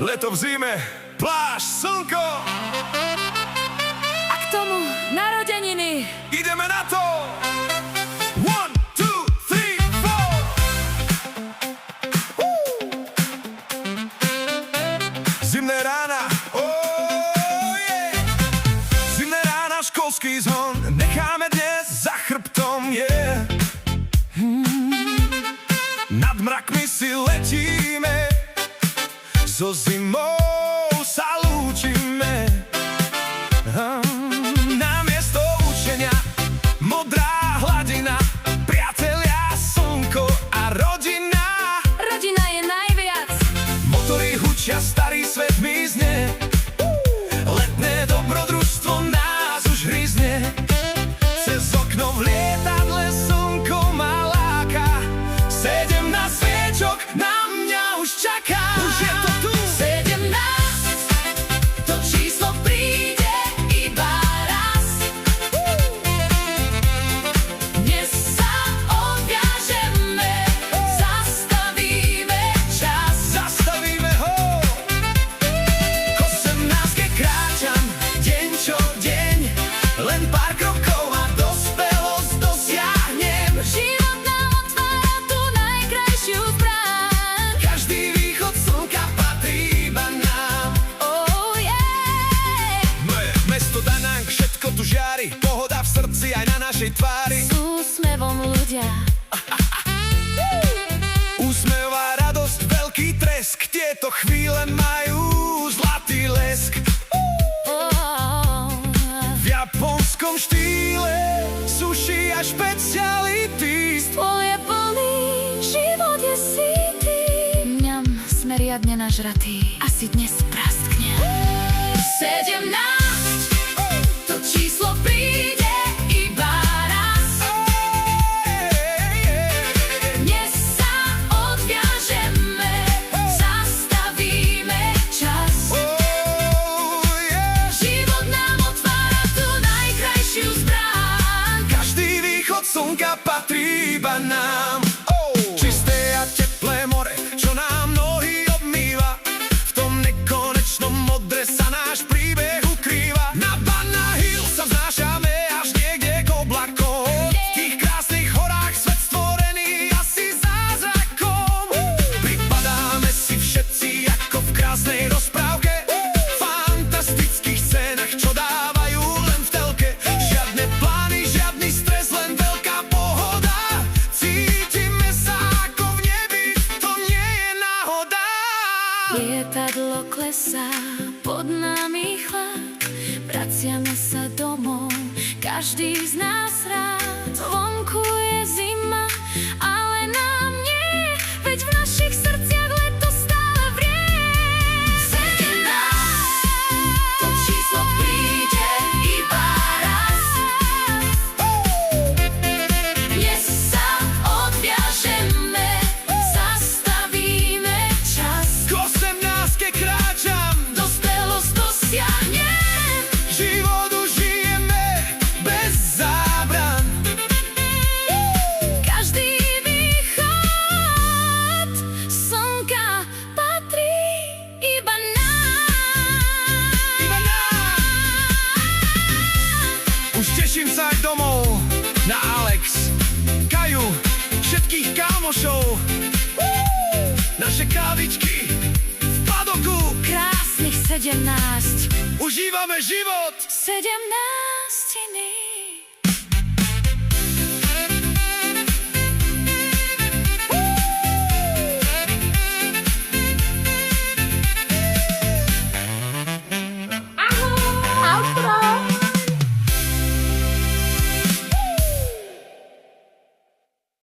Leto v zime, pláž, slnko. A k tomu narodeniny. Ideme na to! 1, 2, 3, 4. Zimné rána, oh yeah. Zimné rána, školský zhon necháme dnes za chrbtom, yeah. Nad mrakmi si letíme, so zimou sa lúčime. Namiesto učenia modrá hladina, priatelia, slnko a rodina. Rodina je najviac. Motory hučia, starý svet mizne. Letné dobrodružstvo nás už hryzne. Cez okno v lietadle slnko ma láka. 17 sviečok na mňa už čaká. Už je to tu. 17, to číslo príde iba raz. Dnes sa odviažeme, zastavíme čas. Zastavíme ho. K 18-ke kráčam, deň čo deň. Len pár krokov a dospelosť dosiahnem. Život nám otvára tú najkrajšiu zbraň. Každý východ slnka patrí iba nám. Oh yeah. Moje mesto Danang, všetko tu žiari. Pohoda v srdci aj na našej tvári. S úsmevom ľudia. Úsmevá radosť, veľký tresk. Tieto chvíle majú zlatý lesk. Oh. V japonskom štýle sushi a špeciality. Stôl je plný, život je sytý. Mňam, sme riadne nažratí, asi dnes praskne. 17, to číslo príde iba raz. Dnes sa odviažeme, zastavíme čas. Život nám otvára tú najkrajšiu zbraň. Každý východ slnka patrí iba nám. Čisté a teplé more, čo nám nohy obmýva. V tom nekonečnom modre sa náš príbeh ukrýva. Na Banana Hill sa vznášame až niekde k oblakom. V tých krásnych horách svet stvorený asi zázrakom. Pripadáme si všetci ako v krásnej rozprávke. Fantastických scénach, čo dávajú len v telke. Žiadne plány, žiadny stres, len veľká pohoda. Cítime sa ako v nebi, to nie je náhoda. Lietadlo klesá, pod nami chlad. Vraciame sa domov, každý z nás rád. Vonku je zima, ale nám nie, veď v našich srdciach leto stále vrie. 17, to číslo príde iba raz. Dnes sa odviažeme, zastavíme čas. K 18-ke kráčam, Dospelosť dosiahnem. život užijeme bez zábran. Každý východ slnka patrí iba nám. Iba nám. Už teším sa aj domov na Alex, Kaju, všetkých kámošov. Naše kávičky v padoku. Krásnych 17, Užívame život. 17.